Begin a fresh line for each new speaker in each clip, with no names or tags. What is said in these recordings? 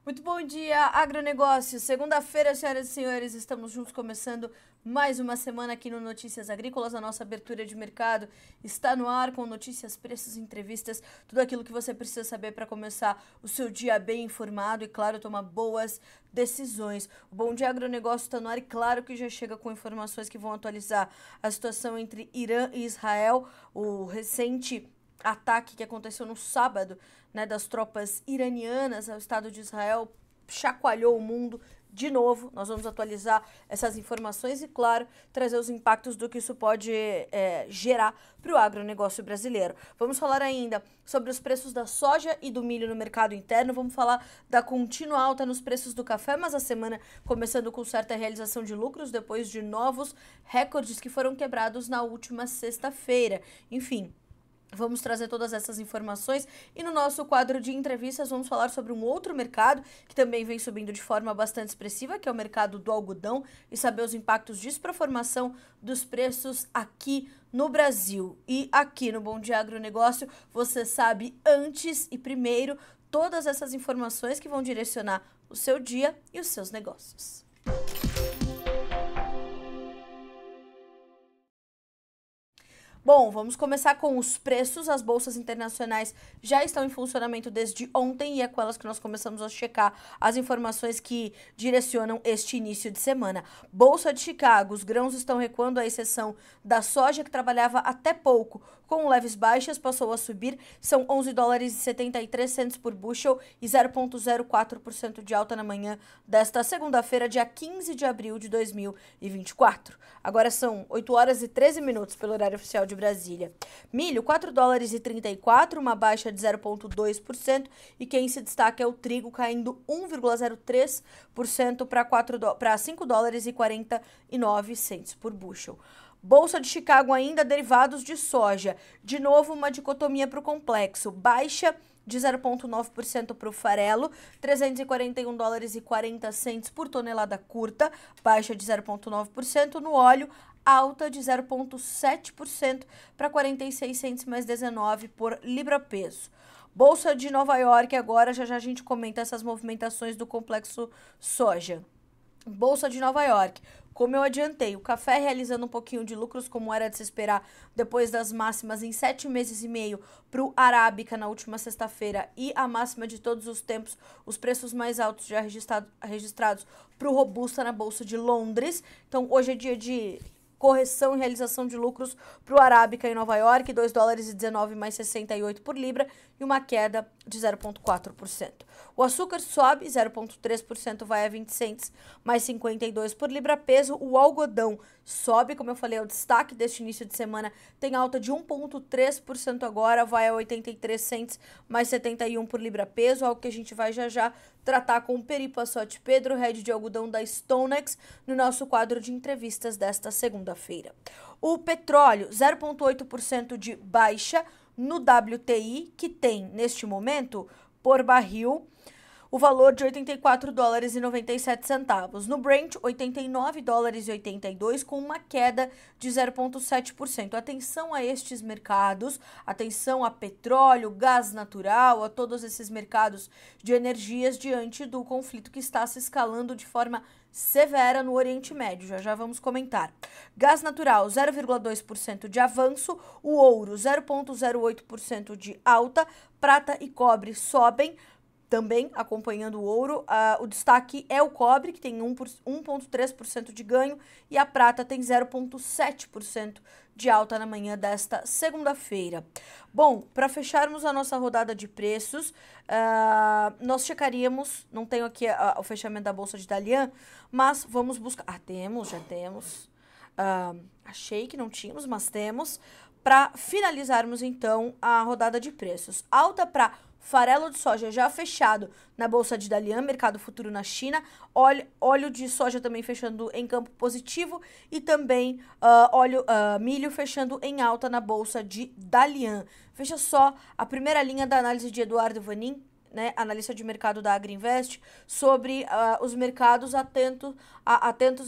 Muito bom dia, agronegócio. Segunda-feira, senhoras e senhores, estamos juntos começando mais uma semana aqui no Notícias Agrícolas. A nossa abertura de mercado está no ar com notícias, preços, entrevistas, tudo aquilo que você precisa saber para começar o seu dia bem informado e, claro, tomar boas decisões. O Bom Dia Agronegócio está no ar e, claro, que já chega com informações que vão atualizar a situação entre Irã e Israel, o recente ataque que aconteceu no sábado, né, das tropas iranianas ao Estado de Israel, chacoalhou o mundo de novo. Nós vamos atualizar essas informações e, claro, trazer os impactos do que isso pode gerar para o agronegócio brasileiro. Vamos falar ainda sobre os preços da soja e do milho no mercado interno, vamos falar da contínua alta nos preços do café, mas a semana começando com certa realização de lucros depois de novos recordes que foram quebrados na última sexta-feira. Enfim, vamos trazer todas essas informações e no nosso quadro de entrevistas vamos falar sobre um outro mercado que também vem subindo de forma bastante expressiva, que é o mercado do algodão, e saber os impactos disso para a formação dos preços aqui no Brasil. E aqui no Bom Dia Agronegócio você sabe antes e primeiro todas essas informações que vão direcionar o seu dia e os seus negócios. Bom, vamos começar com os preços. As bolsas internacionais já estão em funcionamento desde ontem e é com elas que nós começamos a checar as informações que direcionam este início de semana. Bolsa de Chicago, os grãos estão recuando, à exceção da soja, que trabalhava até pouco com leves baixas, passou a subir, são 11 dólares e 73 centos por bushel e 0,04% de alta na manhã desta segunda-feira, dia 15 de abril de 2024. Agora são 8 horas e 13 minutos pelo horário oficial de Brasília. Milho, 4 dólares e 34, uma baixa de 0,2%, e quem se destaca é o trigo, caindo 1,03% para 5 dólares e 49 centos por bushel. Bolsa de Chicago ainda, derivados de soja. De novo, uma dicotomia para o complexo. Baixa de 0,9% para o farelo, 341 dólares e 40 centos por tonelada curta, baixa de 0,9%. No óleo, alta de 0,7% para 46 centos mais 19 por libra-peso. Bolsa de Nova York agora, já a gente comenta essas movimentações do complexo soja. Bolsa de Nova York, como eu adiantei, o café realizando um pouquinho de lucros, como era de se esperar, depois das máximas em 7 meses e meio para o Arábica na última sexta-feira e a máxima de todos os tempos, os preços mais altos já registrados para o Robusta na Bolsa de Londres. Então, hoje é dia de correção e realização de lucros para o Arábica em Nova York, 2 dólares e 19 mais 68 por libra e uma queda de 0,4%. O açúcar sobe 0,3%, vai a 20 centes mais 52 por libra peso. O algodão sobe, como eu falei, é o destaque deste início de semana, tem alta de 1,3% agora, vai a 83 centes mais 71 por libra peso, algo que a gente vai já tratar com o Peri Passotti Pedro, head de algodão da Stonex, no nosso quadro de entrevistas desta segunda-feira. O petróleo, 0,8% de baixa no WTI, que tem, neste momento, por barril, o valor de 84 dólares e 97 centavos. No Brent, 89 dólares e 82, com uma queda de 0,7%. Atenção a estes mercados, atenção a petróleo, gás natural, a todos esses mercados de energias diante do conflito que está se escalando de forma severa no Oriente Médio, já vamos comentar. Gás natural, 0,2% de avanço, o ouro, 0,08% de alta, prata e cobre sobem, também acompanhando o ouro. O destaque é o cobre, que tem 1,3% de ganho, e a prata tem 0,7% de alta na manhã desta segunda-feira. Bom, para fecharmos a nossa rodada de preços, nós checaríamos, não tenho aqui o fechamento da Bolsa de Dalian, mas vamos buscar. Já temos. Achei que não tínhamos, mas temos. Para finalizarmos, então, a rodada de preços. Alta para farelo de soja já fechado na Bolsa de Dalian, mercado futuro na China, óleo de soja também fechando em campo positivo e também milho fechando em alta na Bolsa de Dalian. Veja só a primeira linha da análise de Eduardo Vanin né, analista de mercado da Agrinvest, sobre os mercados atentos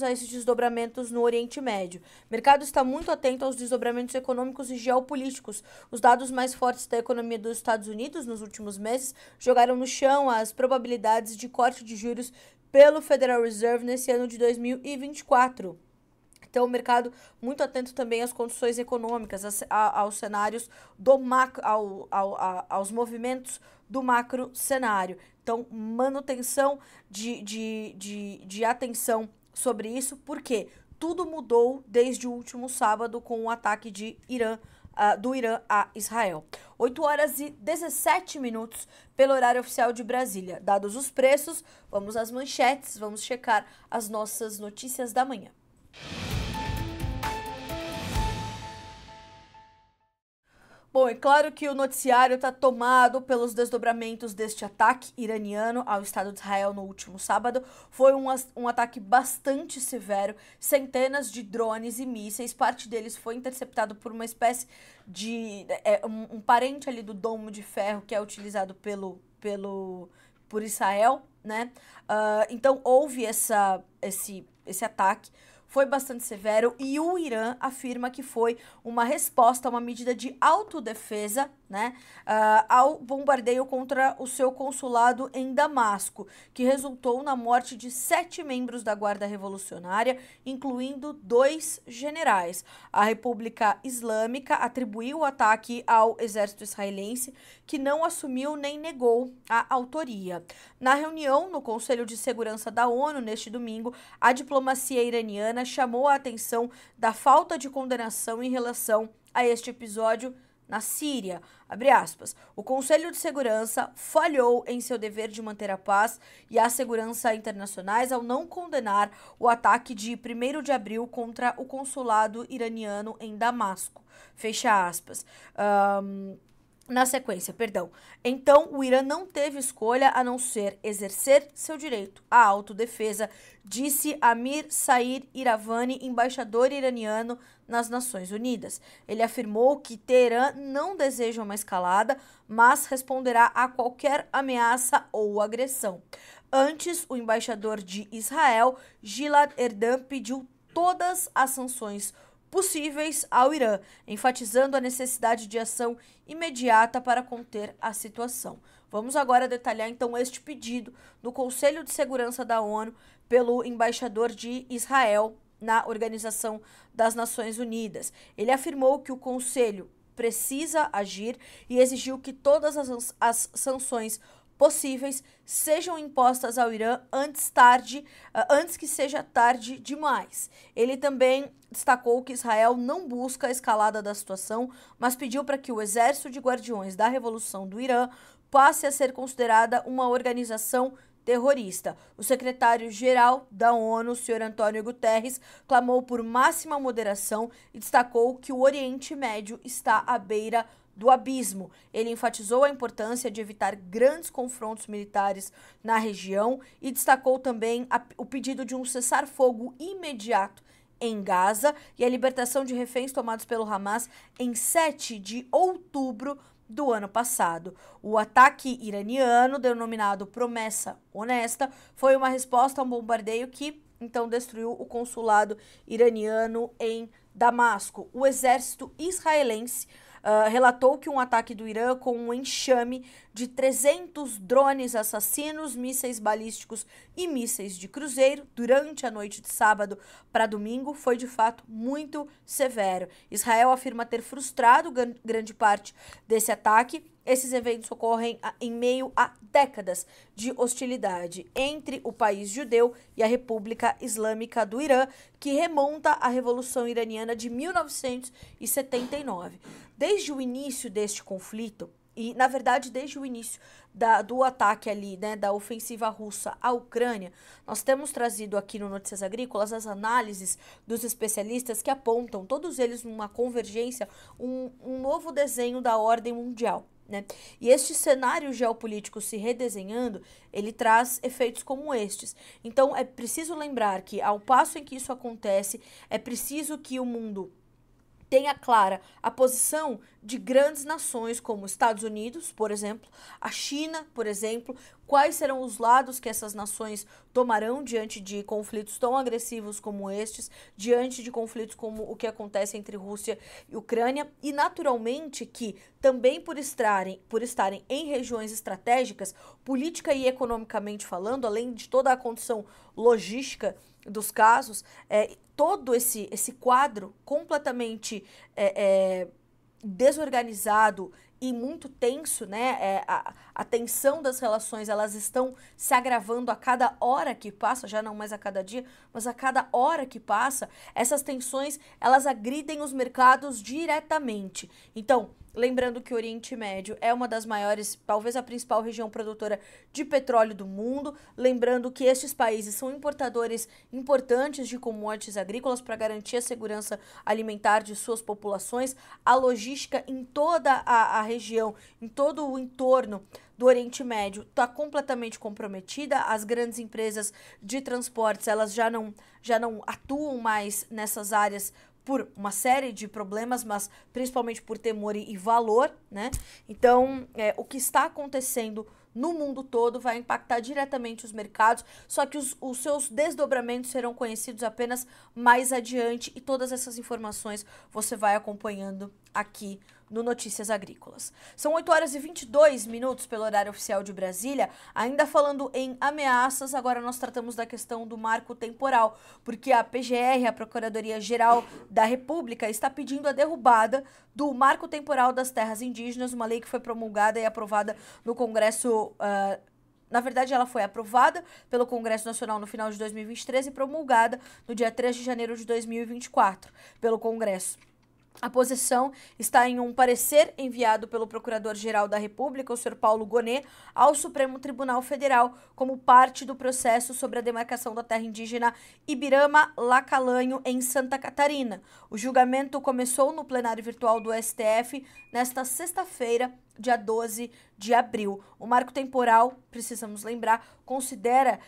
a esses desdobramentos no Oriente Médio. O mercado está muito atento aos desdobramentos econômicos e geopolíticos. Os dados mais fortes da economia dos Estados Unidos nos últimos meses jogaram no chão as probabilidades de corte de juros pelo Federal Reserve nesse ano de 2024. Então, o mercado muito atento também às condições econômicas, aos cenários do macro, aos movimentos do macro cenário. Então, manutenção de atenção sobre isso, porque tudo mudou desde o último sábado com o ataque do Irã a Israel. 8 horas e 17 minutos pelo horário oficial de Brasília. Dados os preços, vamos às manchetes, vamos checar as nossas notícias da manhã. Bom, é claro que o noticiário está tomado pelos desdobramentos deste ataque iraniano ao Estado de Israel no último sábado. Foi um ataque bastante severo, centenas de drones e mísseis, parte deles foi interceptado por uma espécie de... um parente ali do domo de ferro que é utilizado por Israel, né? Então houve esse ataque. Foi bastante severo e o Irã afirma que foi uma resposta, uma medida de autodefesa, né, ao bombardeio contra o seu consulado em Damasco, que resultou na morte de 7 membros da Guarda Revolucionária, incluindo 2 generais. A República Islâmica atribuiu o ataque ao exército israelense, que não assumiu nem negou a autoria. Na reunião no Conselho de Segurança da ONU, neste domingo, a diplomacia iraniana chamou a atenção da falta de condenação em relação a este episódio na Síria. Abre aspas. O Conselho de Segurança falhou em seu dever de manter a paz e a segurança internacionais ao não condenar o ataque de 1º de abril contra o consulado iraniano em Damasco. Fecha aspas. Na sequência, perdão. Então, o Irã não teve escolha a não ser exercer seu direito à autodefesa, disse Amir Said Iravani, embaixador iraniano nas Nações Unidas. Ele afirmou que Teherã não deseja uma escalada, mas responderá a qualquer ameaça ou agressão. Antes, o embaixador de Israel, Gilad Erdan, pediu todas as sanções possíveis ao Irã, enfatizando a necessidade de ação imediata para conter a situação. Vamos agora detalhar então este pedido do Conselho de Segurança da ONU pelo embaixador de Israel na Organização das Nações Unidas. Ele afirmou que o Conselho precisa agir e exigiu que todas as sanções possíveis sejam impostas ao Irã antes que seja tarde demais. Ele também destacou que Israel não busca a escalada da situação, mas pediu para que o Exército de Guardiões da Revolução do Irã passe a ser considerada uma organização terrorista. O secretário-geral da ONU, o Sr. Antônio Guterres, clamou por máxima moderação e destacou que o Oriente Médio está à beira do abismo. Ele enfatizou a importância de evitar grandes confrontos militares na região e destacou também o pedido de um cessar-fogo imediato em Gaza e a libertação de reféns tomados pelo Hamas em 7 de outubro do ano passado. O ataque iraniano, denominado Promessa Honesta, foi uma resposta a um bombardeio que então destruiu o consulado iraniano em Damasco. O exército israelense relatou que um ataque do Irã com um enxame de 300 drones assassinos, mísseis balísticos e mísseis de cruzeiro durante a noite de sábado para domingo foi de fato muito severo. Israel afirma ter frustrado grande parte desse ataque. Esses eventos ocorrem em meio a décadas de hostilidade entre o país judeu e a República Islâmica do Irã, que remonta à Revolução Iraniana de 1979. Desde o início deste conflito, e na verdade desde o início do ataque ali, né, da ofensiva russa à Ucrânia, nós temos trazido aqui no Notícias Agrícolas as análises dos especialistas que apontam, todos eles numa convergência, um novo desenho da ordem mundial. Né? E este cenário geopolítico se redesenhando, ele traz efeitos como estes. Então é preciso lembrar que ao passo em que isso acontece, é preciso que o mundo tenha clara a posição de grandes nações como Estados Unidos, por exemplo, a China, por exemplo, quais serão os lados que essas nações tomarão diante de conflitos tão agressivos como estes, diante de conflitos como o que acontece entre Rússia e Ucrânia, e naturalmente que também por estarem em regiões estratégicas, política e economicamente falando, além de toda a condição logística dos casos, todo esse quadro completamente desorganizado e muito tenso, né? A tensão das relações, elas estão se agravando a cada hora que passa, já não mais a cada dia, mas a cada hora que passa, essas tensões, elas agridem os mercados diretamente. Então, lembrando que o Oriente Médio é uma das maiores, talvez a principal região produtora de petróleo do mundo. Lembrando que estes países são importadores importantes de commodities agrícolas para garantir a segurança alimentar de suas populações. A logística em toda a região, em todo o entorno do Oriente Médio está completamente comprometida. As grandes empresas de transportes, elas já não atuam mais nessas áreas por uma série de problemas, mas principalmente por temor e valor, né? Então, o que está acontecendo no mundo todo vai impactar diretamente os mercados, só que os seus desdobramentos serão conhecidos apenas mais adiante, e todas essas informações você vai acompanhando aqui no Notícias Agrícolas. São 8 horas e 22 minutos pelo horário oficial de Brasília. Ainda falando em ameaças, agora nós tratamos da questão do marco temporal, porque a PGR, a Procuradoria-Geral da República, está pedindo a derrubada do marco temporal das terras indígenas, uma lei que foi promulgada e aprovada no Congresso. Na verdade, ela foi aprovada pelo Congresso Nacional no final de 2023 e promulgada no dia 3 de janeiro de 2024 pelo Congresso. A posição está em um parecer enviado pelo Procurador-Geral da República, o Sr. Paulo Gonet, ao Supremo Tribunal Federal, como parte do processo sobre a demarcação da terra indígena Ibirama-Lacalanho, em Santa Catarina. O julgamento começou no plenário virtual do STF nesta sexta-feira, dia 12 de abril. O marco temporal, precisamos lembrar, considera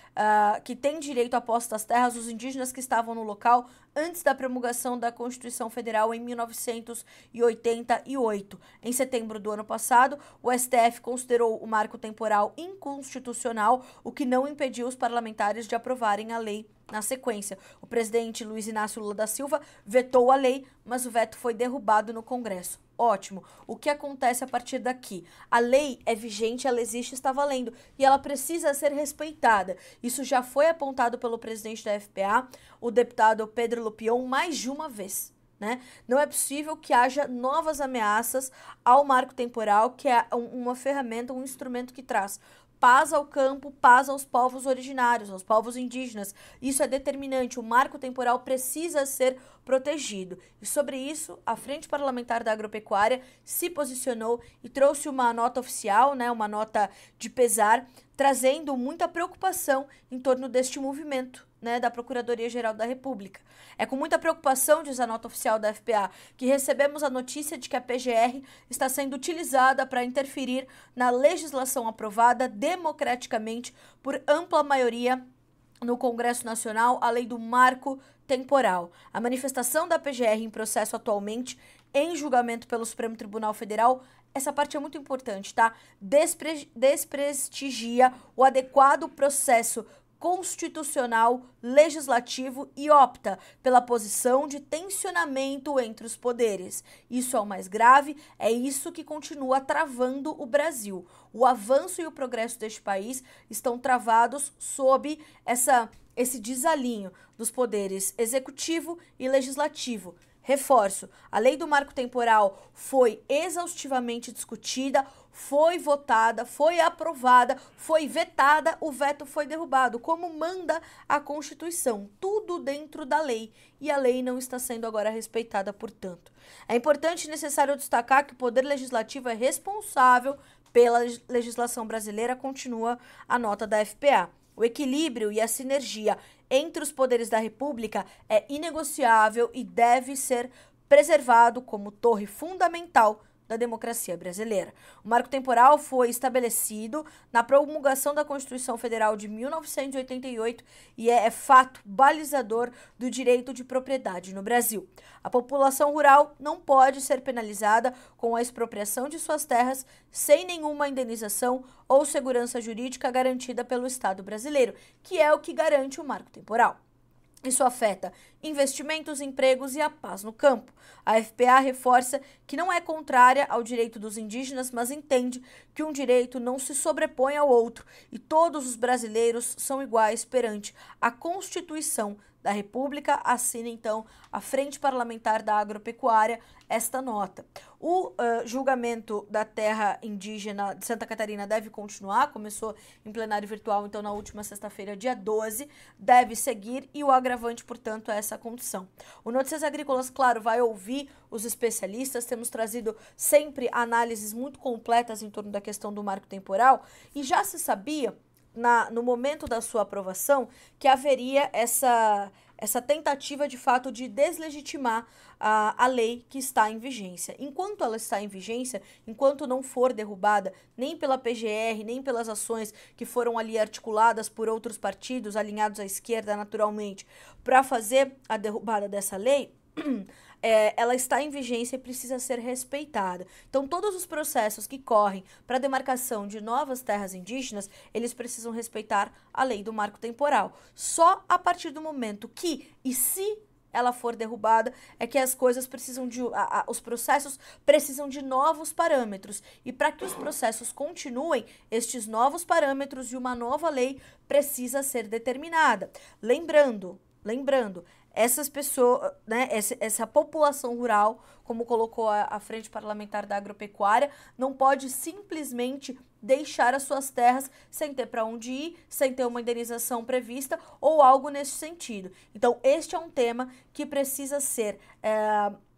que tem direito à posse das terras os indígenas que estavam no local antes da promulgação da Constituição Federal em 1988. Em setembro do ano passado, o STF considerou o marco temporal inconstitucional, o que não impediu os parlamentares de aprovarem a lei na sequência. O presidente Luiz Inácio Lula da Silva vetou a lei, mas o veto foi derrubado no Congresso. Ótimo. O que acontece a partir daqui? A lei é vigente, ela existe, está valendo, e ela precisa ser respeitada. Isso já foi apontado pelo presidente da FPA, o deputado Pedro Lupion, mais de uma vez, né? Não é possível que haja novas ameaças ao marco temporal, que é uma ferramenta, um instrumento que traz paz ao campo, paz aos povos originários, aos povos indígenas. Isso é determinante. O marco temporal precisa ser protegido. E sobre isso, a Frente Parlamentar da Agropecuária se posicionou e trouxe uma nota oficial, né, uma nota de pesar, trazendo muita preocupação em torno deste movimento, né, da Procuradoria-Geral da República. É com muita preocupação, diz a nota oficial da FPA, que recebemos a notícia de que a PGR está sendo utilizada para interferir na legislação aprovada democraticamente por ampla maioria no Congresso Nacional, a lei do marco temporal. A manifestação da PGR em processo atualmente em julgamento pelo Supremo Tribunal Federal, essa parte é muito importante, tá? Desprestigia o adequado processo constitucional, legislativo e opta pela posição de tensionamento entre os poderes. Isso é o mais grave, é isso que continua travando o Brasil. O avanço e o progresso deste país estão travados sob esse desalinho dos poderes executivo e legislativo. Reforço, a lei do marco temporal foi exaustivamente discutida, foi votada, foi aprovada, foi vetada, o veto foi derrubado, como manda a Constituição, tudo dentro da lei, e a lei não está sendo agora respeitada, portanto. É importante e necessário destacar que o Poder Legislativo é responsável pela legislação brasileira, continua a nota da FPA. O equilíbrio e a sinergia entre os poderes da República é inegociável e deve ser preservado como torre fundamental da democracia brasileira. O marco temporal foi estabelecido na promulgação da Constituição Federal de 1988 e é fato balizador do direito de propriedade no Brasil. A população rural não pode ser penalizada com a expropriação de suas terras sem nenhuma indenização ou segurança jurídica garantida pelo Estado brasileiro, que é o que garante o marco temporal. Isso afeta investimentos, empregos e a paz no campo. A FPA reforça que não é contrária ao direito dos indígenas, mas entende que um direito não se sobrepõe ao outro e todos os brasileiros são iguais perante a Constituição da República. Assina, então, a Frente Parlamentar da Agropecuária esta nota. O julgamento da terra indígena de Santa Catarina deve continuar, começou em plenário virtual, então, na última sexta-feira, dia 12, deve seguir e o agravante, portanto, é essa condição. O Notícias Agrícolas, claro, vai ouvir os especialistas, temos trazido sempre análises muito completas em torno da questão do marco temporal e já se sabia no momento da sua aprovação, que haveria essa tentativa, de fato, de deslegitimar a lei que está em vigência. Enquanto ela está em vigência, enquanto não for derrubada nem pela PGR, nem pelas ações que foram ali articuladas por outros partidos, alinhados à esquerda, naturalmente, para fazer a derrubada dessa lei, ela está em vigência e precisa ser respeitada. Então, todos os processos que correm para a demarcação de novas terras indígenas, eles precisam respeitar a lei do marco temporal. Só a partir do momento que, e se ela for derrubada, é que as coisas precisam de, os processos precisam de novos parâmetros. E para que os processos continuem, estes novos parâmetros e uma nova lei precisa ser determinada. Lembrando, essas pessoas, né, essa população rural, como colocou a Frente Parlamentar da Agropecuária, não pode simplesmente deixar as suas terras sem ter para onde ir, sem ter uma indenização prevista ou algo nesse sentido. Então, este é um tema que precisa ser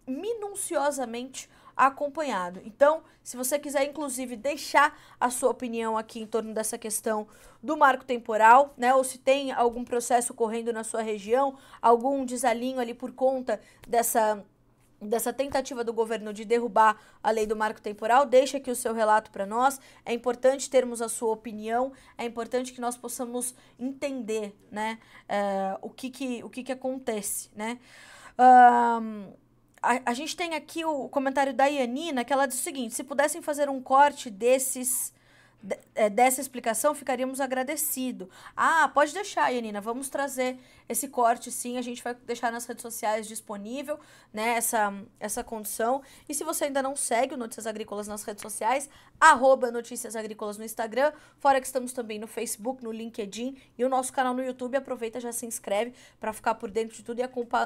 minuciosamente acompanhado. Então, se você quiser, inclusive, deixar a sua opinião aqui em torno dessa questão do marco temporal, né, ou se tem algum processo correndo na sua região, algum desalinho ali por conta dessa tentativa do governo de derrubar a lei do marco temporal, deixa aqui o seu relato para nós. É importante termos a sua opinião, é importante que nós possamos entender, né, o que acontece, né. A gente tem aqui o comentário da Ianina, que ela diz o seguinte: se pudessem fazer um corte dessa explicação, ficaríamos agradecidos. Ah, pode deixar, Ianina, vamos trazer esse corte, sim, a gente vai deixar nas redes sociais disponível, né, essa condição. E se você ainda não segue o Notícias Agrícolas nas redes sociais, @Notícias Agrícolas no Instagram, fora que estamos também no Facebook, no LinkedIn e o nosso canal no YouTube, aproveita, já se inscreve para ficar por dentro de tudo e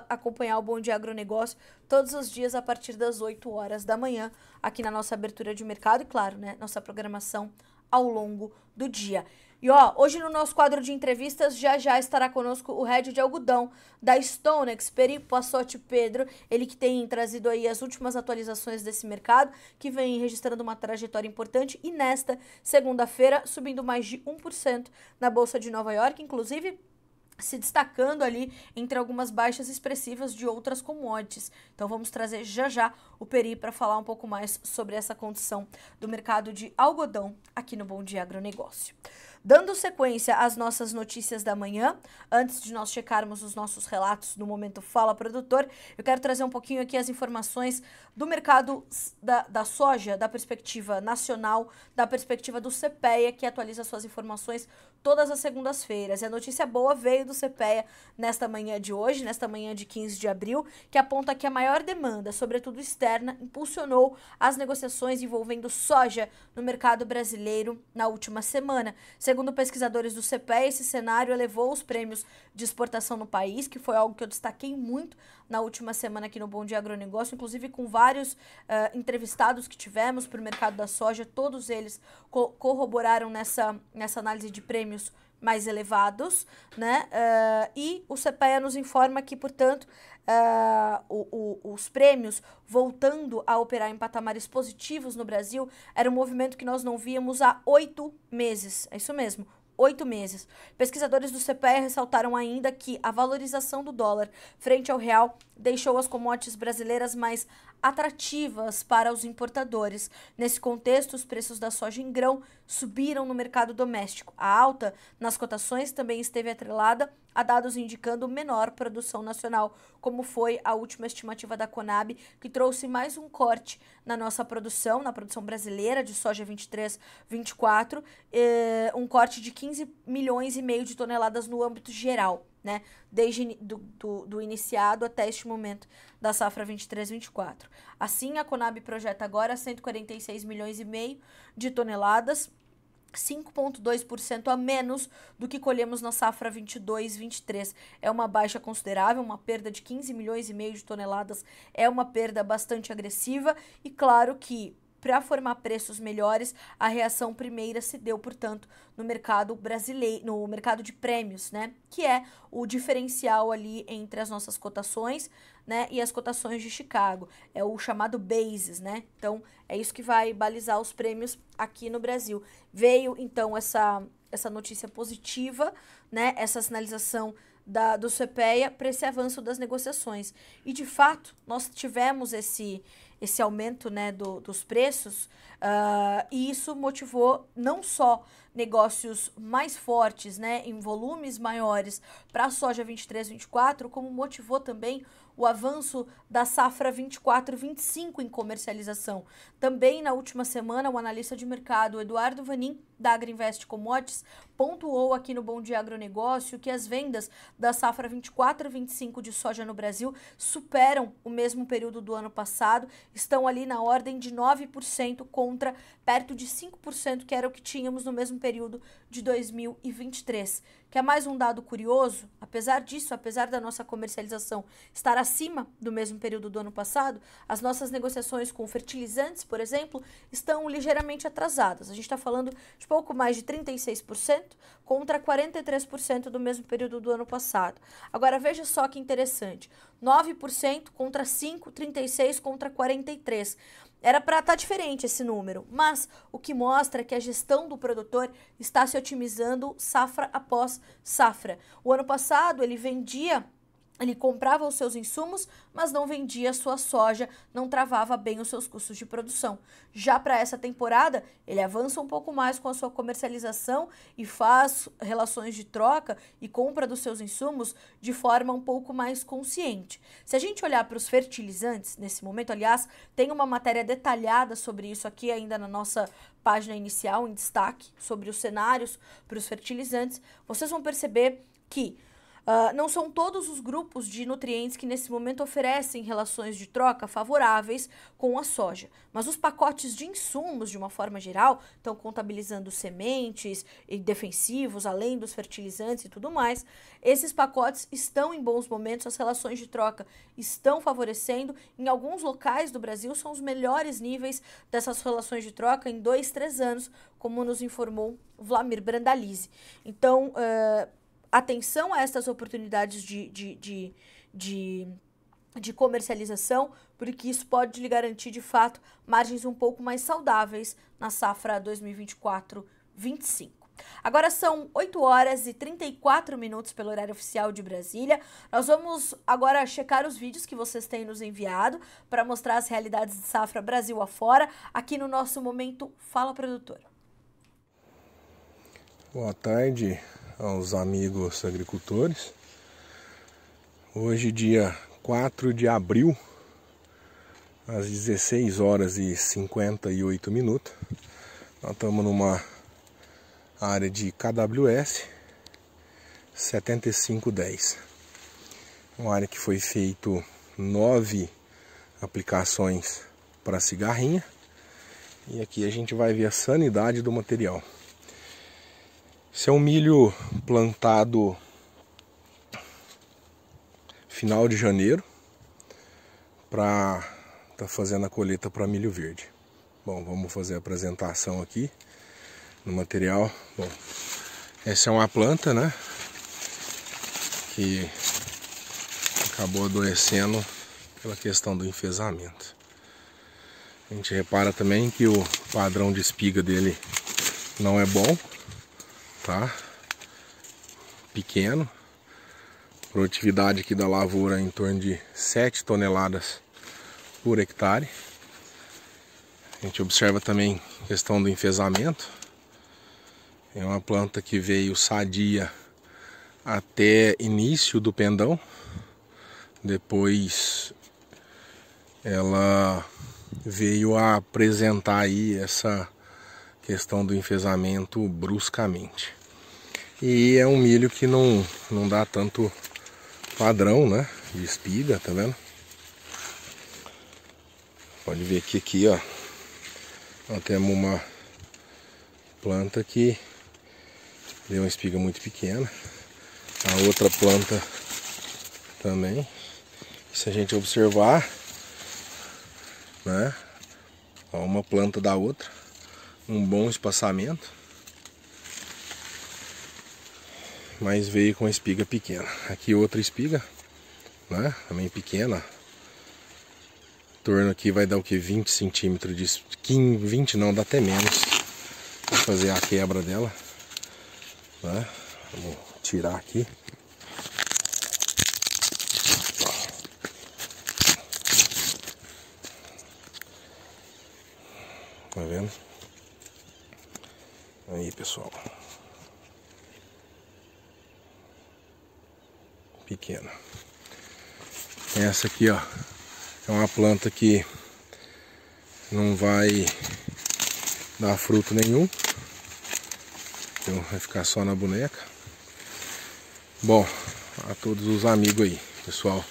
acompanhar o Bom Dia Agronegócio todos os dias a partir das 8 horas da manhã, aqui na nossa abertura de mercado e, claro, né, nossa programação ao longo do dia. E ó, hoje no nosso quadro de entrevistas já estará conosco o head de algodão da Stonex, Peri Passotti Pedro, ele que tem trazido aí as últimas atualizações desse mercado, que vem registrando uma trajetória importante e nesta segunda-feira subindo mais de 1% na Bolsa de Nova York, inclusive se destacando ali entre algumas baixas expressivas de outras commodities. Então vamos trazer já o Peri para falar um pouco mais sobre essa condição do mercado de algodão aqui no Bom Dia Agronegócio. Dando sequência às nossas notícias da manhã, antes de nós checarmos os nossos relatos no Momento Fala Produtor, eu quero trazer um pouquinho aqui as informações do mercado da soja, da perspectiva nacional, da perspectiva do CPEA, que atualiza suas informações todas as segundas-feiras. E a notícia boa veio do CPEA nesta manhã de hoje, nesta manhã de 15 de abril, que aponta que a maior demanda, sobretudo externa, impulsionou as negociações envolvendo soja no mercado brasileiro na última semana. Segundo pesquisadores do CPEA, esse cenário elevou os prêmios de exportação no país, que foi algo que eu destaquei muito na última semana aqui no Bom Dia Agronegócio, inclusive com vários entrevistados que tivemos para o mercado da soja, todos eles corroboraram nessa análise de prêmios mais elevados, né? E o CPEA nos informa que, portanto, os prêmios voltando a operar em patamares positivos no Brasil era um movimento que nós não víamos há 8 meses. É isso mesmo. 8 meses. Pesquisadores do CPEA ressaltaram ainda que a valorização do dólar frente ao real deixou as commodities brasileiras mais atrativas para os importadores. Nesse contexto, os preços da soja em grão subiram no mercado doméstico. A alta nas cotações também esteve atrelada a dados indicando menor produção nacional, como foi a última estimativa da Conab, que trouxe mais um corte na nossa produção, na produção brasileira de soja 23-24, um corte de 15 milhões e meio de toneladas no âmbito geral, né, desde do iniciado até este momento da safra 23-24. Assim, a Conab projeta agora 146 milhões e meio de toneladas, 5,2% a menos do que colhemos na safra 22-23. É uma baixa considerável, uma perda de 15 milhões e meio de toneladas é uma perda bastante agressiva e claro que para formar preços melhores, a reação primeira se deu, portanto, no mercado brasileiro, no mercado de prêmios, né, que é o diferencial ali entre as nossas cotações, né, e as cotações de Chicago, é o chamado basis, né, então é isso que vai balizar os prêmios aqui no Brasil. Veio, então, essa notícia positiva, né, essa sinalização do CPEA para esse avanço das negociações. E, de fato, nós tivemos esse aumento, né, dos preços, e isso motivou não só negócios mais fortes, né, em volumes maiores para a soja 23-24, como motivou também o avanço da safra 24-25 em comercialização. Também na última semana, o analista de mercado Eduardo Vanin, da Agriinvest Commodities, pontuou aqui no Bom Dia Agronegócio que as vendas da safra 24-25 de soja no Brasil superam o mesmo período do ano passado, estão ali na ordem de 9% contra perto de 5% que era o que tínhamos no mesmo período de 2023. Que é mais um dado curioso, apesar disso, apesar da nossa comercialização estar acima do mesmo período do ano passado, as nossas negociações com fertilizantes, por exemplo, estão ligeiramente atrasadas. A gente está falando de pouco mais de 36% contra 43% do mesmo período do ano passado. Agora, veja só que interessante, 9% contra 5%, 36% contra 43%. Era para estar diferente esse número, mas o que mostra é que a gestão do produtor está se otimizando safra após safra. O ano passado ele comprava os seus insumos, mas não vendia a sua soja, não travava bem os seus custos de produção. Já para essa temporada, ele avança um pouco mais com a sua comercialização e faz relações de troca e compra dos seus insumos de forma um pouco mais consciente. Se a gente olhar para os fertilizantes, nesse momento, aliás, tem uma matéria detalhada sobre isso aqui ainda na nossa página inicial, em destaque, sobre os cenários para os fertilizantes, vocês vão perceber que não são todos os grupos de nutrientes que nesse momento oferecem relações de troca favoráveis com a soja, mas os pacotes de insumos, de uma forma geral, estão contabilizando sementes e defensivos, além dos fertilizantes e tudo mais. Esses pacotes estão em bons momentos, as relações de troca estão favorecendo. Em alguns locais do Brasil são os melhores níveis dessas relações de troca em 2-3 anos, como nos informou Vlamir Brandalize. Então, atenção a essas oportunidades de comercialização, porque isso pode lhe garantir, de fato, margens um pouco mais saudáveis na safra 2024-25. Agora são 8 horas e 34 minutos pelo horário oficial de Brasília. Nós vamos agora checar os vídeos que vocês têm nos enviado para mostrar as realidades de safra Brasil afora, aqui no nosso Momento Fala Produtor.
Boa tarde aos amigos agricultores. Hoje, dia 4 de abril, às 16 horas e 58 minutos, nós estamos numa área de KWS 7510. Uma área que foi feito 9 aplicações para cigarrinha. E aqui a gente vai ver a sanidade do material. Esse é um milho plantado final de janeiro para tá fazendo a colheita para milho verde. Bom, vamos fazer a apresentação aqui no material. Bom, essa é uma planta, né, que acabou adoecendo pela questão do enfesamento. A gente repara também que o padrão de espiga dele não é bom, tá? Pequeno. Produtividade aqui da lavoura em torno de 7 toneladas por hectare. A gente observa também a questão do enfesamento. É uma planta que veio sadia até início do pendão. Depois ela veio a apresentar aí essa questão do enfesamento bruscamente. E é um milho que não dá tanto padrão, né, de espiga, tá vendo? Pode ver que aqui, ó, nós temos uma planta que deu uma espiga muito pequena. A outra planta também. Se a gente observar, né, ó, uma planta da outra, um bom espaçamento, mas veio com a espiga pequena. Aqui outra espiga, né, também pequena. Em torno aqui vai dar o que? 20 centímetros de 15, 20 não, dá até menos. Vou fazer a quebra dela, né? Vamos tirar aqui. Tá vendo? Aí, pessoal. Pequena. Essa aqui, ó, é uma planta que não vai dar fruto nenhum. Então vai ficar só na boneca. Bom, a todos os amigos aí, pessoal.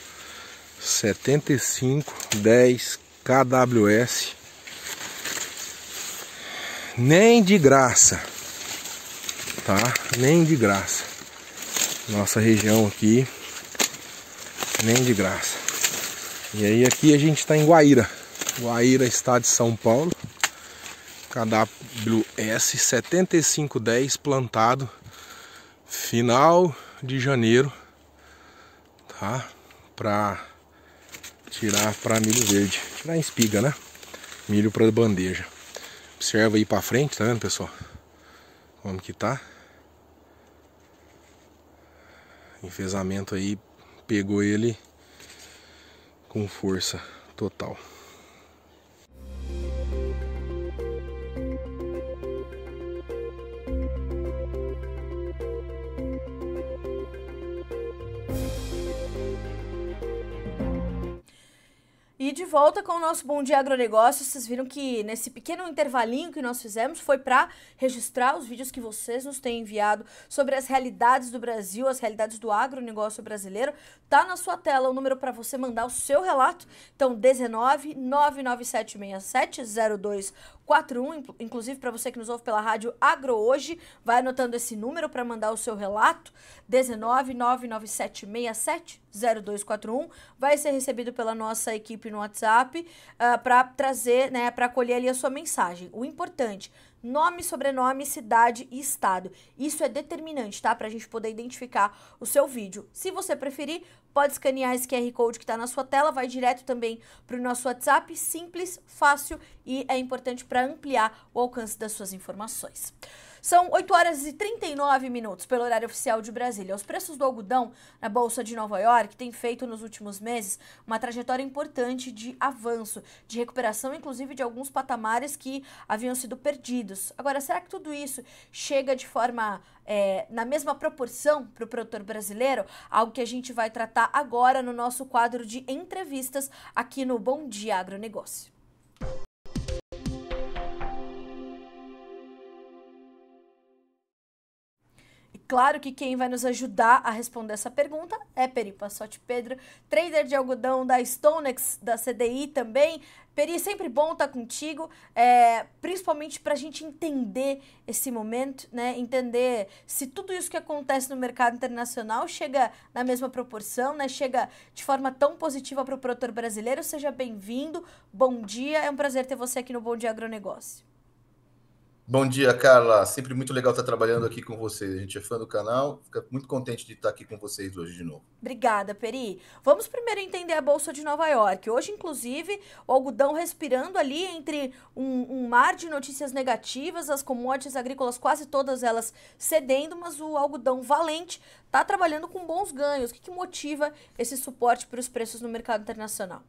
7510 KWS. Nem de graça, tá? Nem de graça. Nossa região aqui, nem de graça. E aí aqui a gente está em Guaíra. Guaíra, estado de São Paulo. KWS 7510 plantado final de janeiro, tá? Pra tirar para milho verde. Tirar em espiga, né? Milho para bandeja. Observa aí pra frente, tá vendo, pessoal? Como que tá? Enfesamento aí, pegou ele com força total.
E de volta com o nosso Bom Dia Agronegócio. Vocês viram que nesse pequeno intervalinho que nós fizemos foi para registrar os vídeos que vocês nos têm enviado sobre as realidades do Brasil, as realidades do agronegócio brasileiro. Tá na sua tela o número para você mandar o seu relato. Então, 19 99767 0241, inclusive para você que nos ouve pela rádio Agro Hoje, vai anotando esse número para mandar o seu relato. 19 99767 0241, vai ser recebido pela nossa equipe no WhatsApp para trazer, né, para acolher ali a sua mensagem. O importante, nome, sobrenome, cidade e estado. Isso é determinante, tá? Pra gente poder identificar o seu vídeo. Se você preferir, pode escanear esse QR Code que tá na sua tela, vai direto também pro nosso WhatsApp, simples, fácil e é importante para ampliar o alcance das suas informações. São 8 horas e 39 minutos pelo horário oficial de Brasília. Os preços do algodão na Bolsa de Nova York têm feito nos últimos meses uma trajetória importante de avanço, de recuperação, inclusive de alguns patamares que haviam sido perdidos. Agora, será que tudo isso chega de forma na mesma proporção para o produtor brasileiro? Algo que a gente vai tratar agora no nosso quadro de entrevistas aqui no Bom Dia Agronegócio. Claro que quem vai nos ajudar a responder essa pergunta é Peri Passotti Pedro, trader de algodão da Stonex, da CDI também. Peri, sempre bom estar contigo, principalmente para a gente entender esse momento, né? Entender se tudo isso que acontece no mercado internacional chega na mesma proporção, né? Chega de forma tão positiva para o produtor brasileiro. Seja bem-vindo, bom dia, é um prazer ter você aqui no Bom Dia Agronegócio.
Bom dia, Carla. Sempre muito legal estar trabalhando aqui com vocês. A gente é fã do canal, fica muito contente de estar aqui com vocês hoje de novo.
Obrigada, Peri. Vamos primeiro entender a Bolsa de Nova York. Hoje, inclusive, o algodão respirando ali entre um mar de notícias negativas, as commodities agrícolas quase todas elas cedendo, mas o algodão valente está trabalhando com bons ganhos. O que motiva esse suporte para os preços no mercado internacional?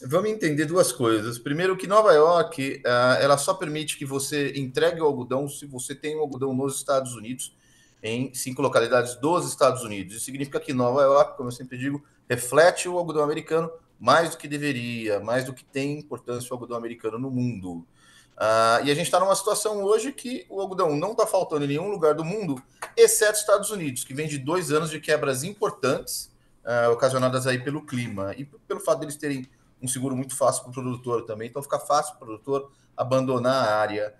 Vamos entender duas coisas. Primeiro, que Nova York, ela só permite que você entregue o algodão se você tem um algodão nos Estados Unidos, em 5 localidades dos Estados Unidos. Isso significa que Nova York, como eu sempre digo, reflete o algodão americano mais do que deveria, mais do que tem importância o algodão americano no mundo. E a gente está numa situação hoje que o algodão não está faltando em nenhum lugar do mundo, exceto Estados Unidos, que vem de 2 anos de quebras importantes, ocasionadas aí pelo clima e pelo fato deles terem um seguro muito fácil para o produtor também, então fica fácil para o produtor abandonar a área.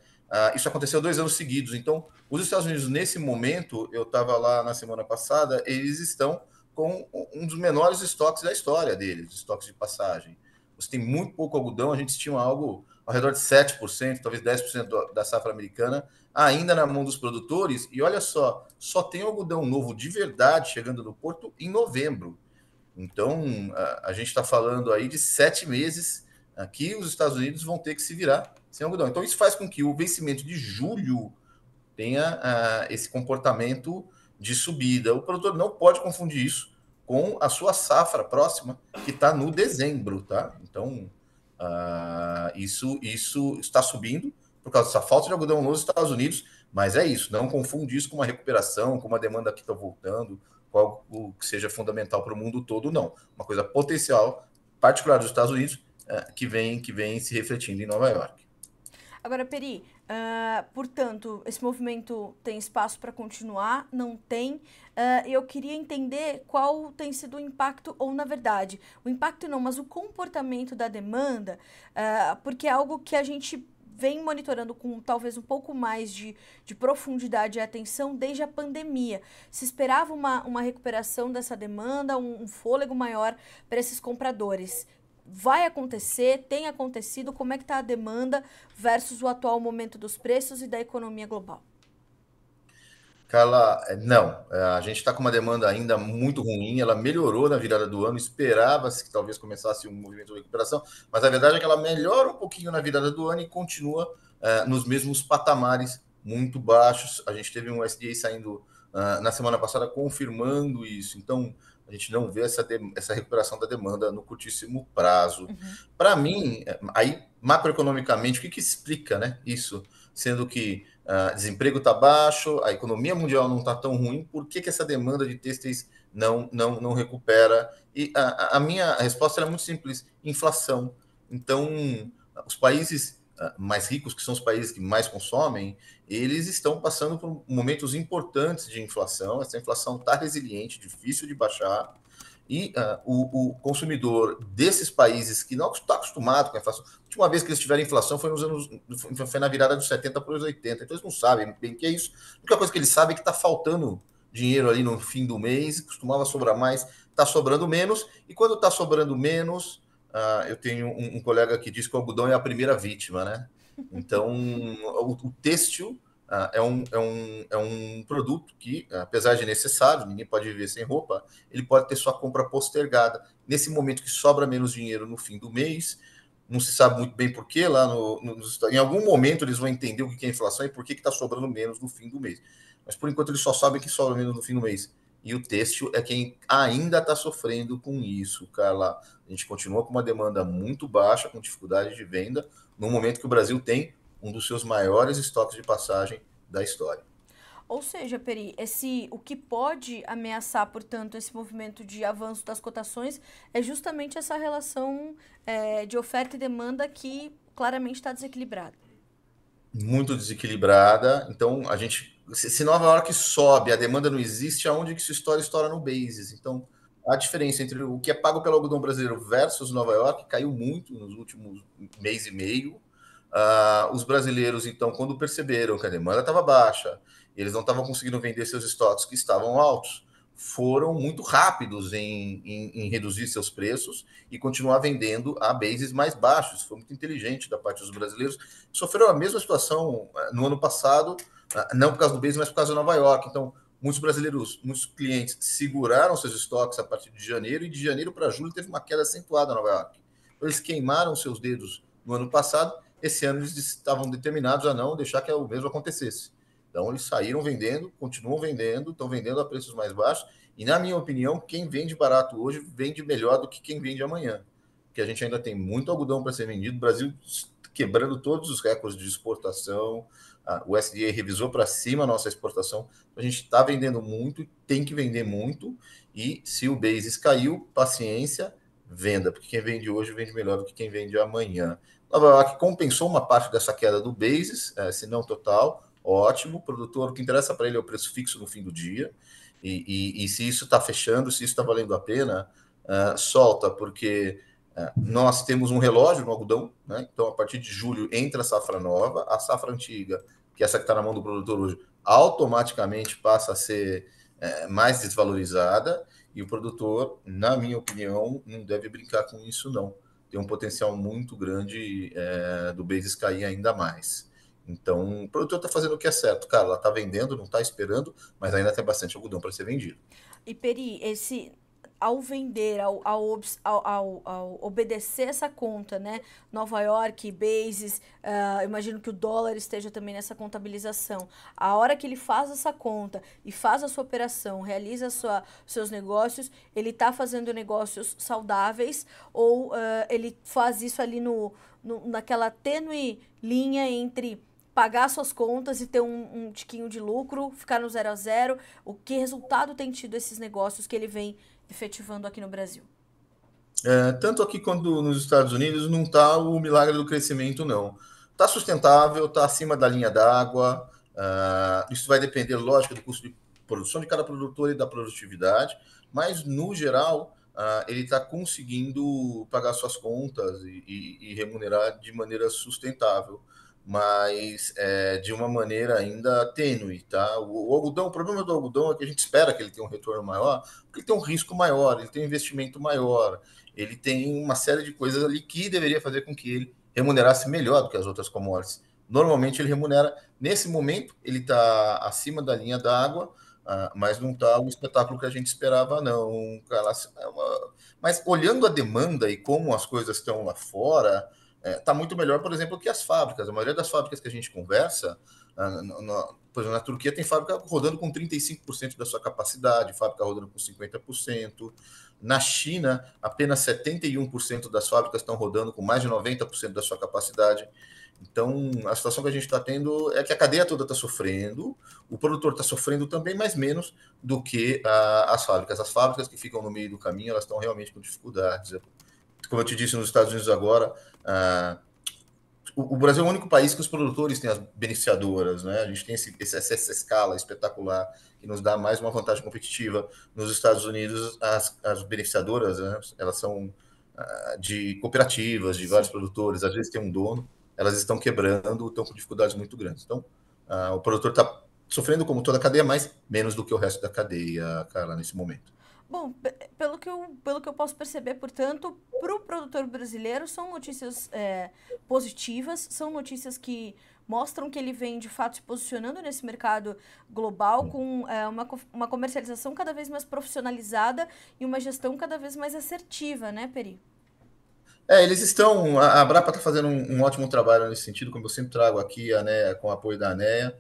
Isso aconteceu 2 anos seguidos. Então, os Estados Unidos, nesse momento, eu estava lá na semana passada, eles estão com um dos menores estoques da história deles, estoques de passagem. Você tem muito pouco algodão, a gente estima algo ao redor de 7%, talvez 10% da safra americana, ainda na mão dos produtores, e olha só tem algodão novo de verdade chegando no porto em novembro. Então, a gente está falando aí de 7 meses que os Estados Unidos vão ter que se virar sem algodão. Então, isso faz com que o vencimento de julho tenha esse comportamento de subida. O produtor não pode confundir isso com a sua safra próxima, que está no dezembro, tá? Então, isso está subindo por causa dessa falta de algodão nos Estados Unidos, mas é isso, não confunde isso com uma recuperação, com uma demanda que está voltando, com algo que seja fundamental para o mundo todo, não. Uma coisa potencial, particular dos Estados Unidos, que vem se refletindo em Nova York.
Agora, Peri, portanto, esse movimento tem espaço para continuar? Não tem? Eu queria entender qual tem sido o impacto, ou na verdade, o impacto não, mas o comportamento da demanda, porque é algo que a gente vem monitorando com talvez um pouco mais de profundidade e atenção desde a pandemia. Se esperava uma recuperação dessa demanda, um fôlego maior para esses compradores. Vai acontecer, tem acontecido, como é que está a demanda versus o atual momento dos preços e da economia global?
Carla, não. A gente está com uma demanda ainda muito ruim. Ela melhorou na virada do ano. Esperava-se que talvez começasse um movimento de recuperação, mas a verdade é que ela melhora um pouquinho na virada do ano e continua nos mesmos patamares muito baixos. A gente teve um SDA saindo na semana passada confirmando isso. Então, a gente não vê essa recuperação da demanda no curtíssimo prazo. Para mim, aí macroeconomicamente, o que explica, né, isso? Sendo que desemprego está baixo, a economia mundial não está tão ruim, por que essa demanda de têxteis não recupera? E a minha resposta é muito simples: inflação. Então, os países mais ricos, que são os países que mais consomem, eles estão passando por momentos importantes de inflação. Essa inflação está resiliente, difícil de baixar. E o consumidor desses países que não está acostumado com a inflação, a última vez que eles tiveram inflação foi na virada dos 70 para os 80, então eles não sabem bem o que é isso. A única coisa que eles sabem é que está faltando dinheiro ali no fim do mês, costumava sobrar mais, está sobrando menos, e quando está sobrando menos, eu tenho um colega que diz que o algodão é a primeira vítima, né? Então, o têxtil é um produto que, apesar de necessário, ninguém pode viver sem roupa, ele pode ter sua compra postergada. Nesse momento que sobra menos dinheiro no fim do mês, não se sabe muito bem por que lá em algum momento eles vão entender o que é inflação e por que está sobrando menos no fim do mês. Mas por enquanto eles só sabem que sobra menos no fim do mês. E o têxtil é quem ainda está sofrendo com isso, Carla. A gente continua com uma demanda muito baixa, com dificuldade de venda, no momento que o Brasil tem um dos seus maiores estoques de passagem da história.
Ou seja, Peri, o que pode ameaçar, portanto, esse movimento de avanço das cotações é justamente essa relação de oferta e demanda que claramente está desequilibrada.
Muito desequilibrada. Então, se Nova York sobe, a demanda não existe, aonde que isso estoura no basis. Então, a diferença entre o que é pago pelo algodão brasileiro versus Nova York caiu muito nos últimos mês e meio. Os brasileiros, então, quando perceberam que a demanda estava baixa, eles não estavam conseguindo vender seus estoques que estavam altos, foram muito rápidos em reduzir seus preços e continuar vendendo a bases mais baixos. Foi muito inteligente da parte dos brasileiros. Sofreram a mesma situação no ano passado, não por causa do base, mas por causa de Nova York. Então, muitos brasileiros, muitos clientes seguraram seus estoques a partir de janeiro, e de janeiro para julho teve uma queda acentuada em Nova York. Então, eles queimaram seus dedos no ano passado. Esse ano eles estavam determinados a não deixar que o mesmo acontecesse. Então, eles saíram vendendo, continuam vendendo, estão vendendo a preços mais baixos. E, na minha opinião, quem vende barato hoje vende melhor do que quem vende amanhã. porque a gente ainda tem muito algodão para ser vendido. O Brasil quebrando todos os recordes de exportação. O USDA revisou para cima a nossa exportação. A gente está vendendo muito, tem que vender muito. E se o basis caiu, paciência, venda, porque quem vende hoje vende melhor do que quem vende amanhã. Nova York compensou uma parte dessa queda do basis, se não total, ótimo. O produtor, o que interessa para ele é o preço fixo no fim do dia. E se isso está fechando, se isso está valendo a pena, solta, porque nós temos um relógio no algodão, né? Então, a partir de julho entra a safra nova, a safra antiga, que é essa que está na mão do produtor hoje, automaticamente passa a ser mais desvalorizada, e o produtor, na minha opinião, não deve brincar com isso, não. Tem um potencial muito grande do basis cair ainda mais. Então, o produtor está fazendo o que é certo. Cara, ela está vendendo, não está esperando, mas ainda tem bastante algodão para ser vendido.
E Peri, ao vender, ao obedecer essa conta, né? Nova York, basis, imagino que o dólar esteja também nessa contabilização. A hora que ele faz essa conta e faz a sua operação, realiza seus negócios, ele está fazendo negócios saudáveis ou ele faz isso ali naquela tênue linha entre pagar suas contas e ter um tiquinho de lucro, ficar no 0 a 0? O que resultado tem tido esses negócios que ele vem efetivando aqui no Brasil?
Tanto aqui quanto nos Estados Unidos, não está o milagre do crescimento, não. Está sustentável, está acima da linha d'água. Isso vai depender, lógico, do custo de produção de cada produtor e da produtividade, mas, no geral, ele está conseguindo pagar suas contas e remunerar de maneira sustentável, mas de uma maneira ainda tênue, tá? O algodão, o problema do algodão é que a gente espera que ele tenha um retorno maior, porque ele tem um risco maior, ele tem um investimento maior, ele tem uma série de coisas ali que deveria fazer com que ele remunerasse melhor do que as outras commodities. Normalmente ele remunera, nesse momento, ele está acima da linha d'água, mas não está o espetáculo que a gente esperava, não. Mas olhando a demanda e como as coisas estão lá fora, está muito melhor, por exemplo, que as fábricas. A maioria das fábricas que a gente conversa, por exemplo, na Turquia tem fábrica rodando com 35% da sua capacidade, fábrica rodando com 50%. Na China, apenas 71% das fábricas estão rodando com mais de 90% da sua capacidade. Então, a situação que a gente está tendo é que a cadeia toda está sofrendo, o produtor está sofrendo também, mas menos do que as fábricas. As fábricas que ficam no meio do caminho, elas estão realmente com dificuldades. Como eu te disse, nos Estados Unidos agora, o Brasil é o único país que os produtores têm as beneficiadoras, né? A gente tem essa escala espetacular que nos dá mais uma vantagem competitiva. Nos Estados Unidos, as beneficiadoras, né, elas são de cooperativas, de vários produtores, às vezes tem um dono, elas estão quebrando, estão com dificuldades muito grandes. Então, o produtor está sofrendo como toda a cadeia, mas menos do que o resto da cadeia, cara, nesse momento.
Bom, pelo que eu posso perceber, portanto, para o produtor brasileiro são notícias positivas, são notícias que mostram que ele vem, de fato, se posicionando nesse mercado global com uma comercialização cada vez mais profissionalizada e uma gestão cada vez mais assertiva, né, Peri?
Eles estão. A Abrapa está fazendo um ótimo trabalho nesse sentido, como eu sempre trago aqui, a ANEA, com o apoio da ANEA,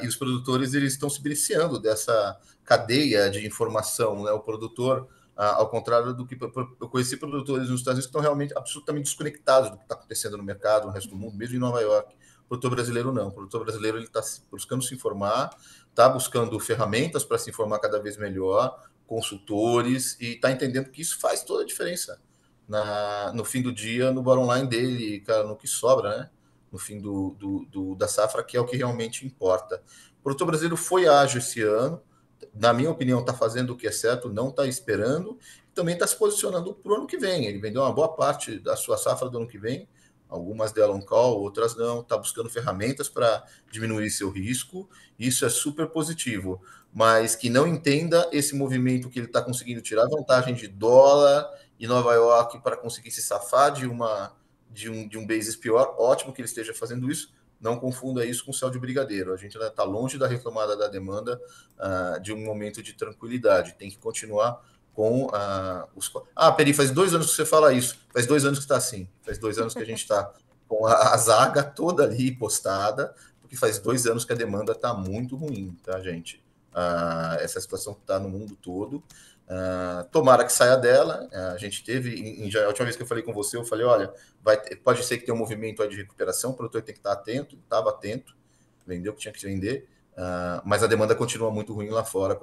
e os produtores eles estão se beneficiando dessa cadeia de informação, né? O produtor, ao contrário do que eu conheci produtores nos Estados Unidos que estão realmente absolutamente desconectados do que está acontecendo no mercado, no resto do mundo, mesmo em Nova York. O produtor brasileiro não. O produtor brasileiro ele está buscando se informar, está buscando ferramentas para se informar cada vez melhor, consultores, e está entendendo que isso faz toda a diferença no fim do dia, no bottom line dele, cara, no que sobra, né? No fim da safra, que é o que realmente importa. O produtor brasileiro foi ágil esse ano, na minha opinião, está fazendo o que é certo, não está esperando, também está se posicionando para o ano que vem. Ele vendeu uma boa parte da sua safra do ano que vem, algumas delas on call, outras não, está buscando ferramentas para diminuir seu risco, isso é super positivo, mas que não entenda esse movimento que ele está conseguindo tirar vantagem de dólar e Nova York para conseguir se safar de um basis pior. Ótimo que ele esteja fazendo isso, não confunda isso com o céu de brigadeiro. A gente ainda está longe da retomada da demanda de um momento de tranquilidade. Tem que continuar com os... Peri, faz 2 anos que você fala isso. Faz 2 anos que está assim. Faz 2 anos que a gente está com a zaga toda ali postada, porque faz 2 anos que a demanda está muito ruim, tá, gente? Essa situação que está no mundo todo. Tomara que saia dela. A gente teve, a última vez que eu falei com você, eu falei, olha, pode ser que tenha um movimento aí de recuperação, o produtor tem que estar atento, estava atento, vendeu o que tinha que vender, mas a demanda continua muito ruim lá fora,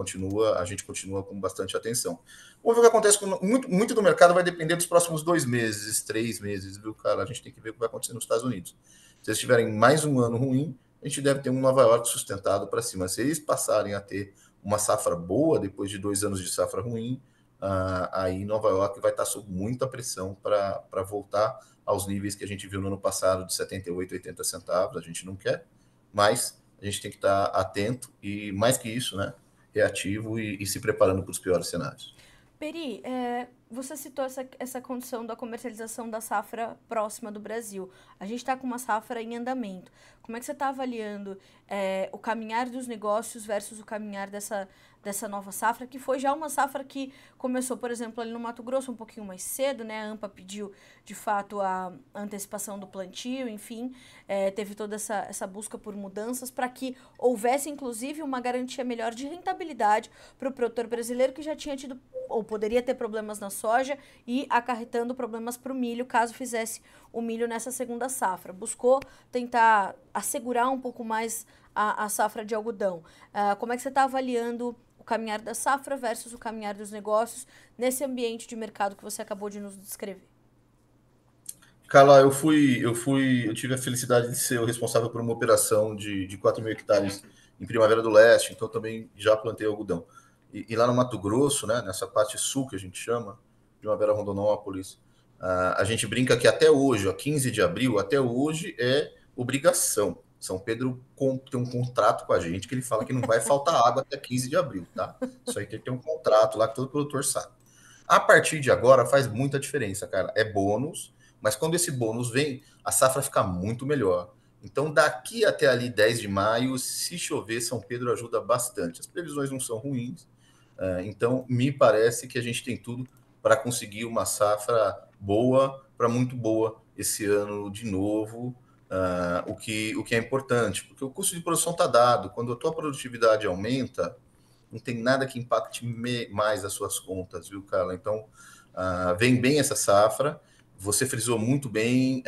a gente continua com bastante atenção. Vamos ver o que acontece com muito do mercado vai depender dos próximos 2 meses, 3 meses, viu, cara? A gente tem que ver o que vai acontecer nos Estados Unidos. Se eles tiverem mais um ano ruim, a gente deve ter um Nova York sustentado para cima. Se eles passarem a ter uma safra boa depois de 2 anos de safra ruim, aí Nova York vai estar sob muita pressão para voltar aos níveis que a gente viu no ano passado de 78, 80 centavos. A gente não quer, mas a gente tem que estar atento e, mais que isso, né, reativo e se preparando para os piores cenários.
Peri, você citou essa condição da comercialização da safra próxima do Brasil. A gente está com uma safra em andamento. Como é que você está avaliando o caminhar dos negócios versus o caminhar dessa nova safra, que foi já uma safra que começou, por exemplo, ali no Mato Grosso um pouquinho mais cedo, né? A AMPA pediu, de fato, a antecipação do plantio, enfim, teve toda essa busca por mudanças para que houvesse, inclusive, uma garantia melhor de rentabilidade para o produtor brasileiro que já tinha tido ou poderia ter problemas na soja e acarretando problemas para o milho, caso fizesse o milho nessa segunda safra. Buscou tentar assegurar um pouco mais a safra de algodão. Como é que você está avaliando o caminhar da safra versus o caminhar dos negócios nesse ambiente de mercado que você acabou de nos descrever?
Carla, eu tive a felicidade de ser o responsável por uma operação de 4 mil hectares em Primavera do Leste, então também já plantei algodão. E lá no Mato Grosso, né, nessa parte sul que a gente chama, Primavera Rondonópolis, a gente brinca que até hoje, ó, 15 de abril, até hoje é obrigação. São Pedro tem um contrato com a gente que ele fala que não vai faltar água até 15 de abril, tá? Isso aí que ele tem um contrato lá que todo produtor sabe. A partir de agora faz muita diferença, cara. É bônus, mas quando esse bônus vem, a safra fica muito melhor. Então, daqui até ali 10 de maio, se chover, São Pedro ajuda bastante. As previsões não são ruins, então me parece que a gente tem tudo para conseguir uma safra boa para muito boa esse ano de novo, o que é importante, porque o custo de produção está dado. Quando a tua produtividade aumenta, não tem nada que impacte mais as suas contas, viu, Carla? Então, vem bem essa safra. Você frisou muito bem,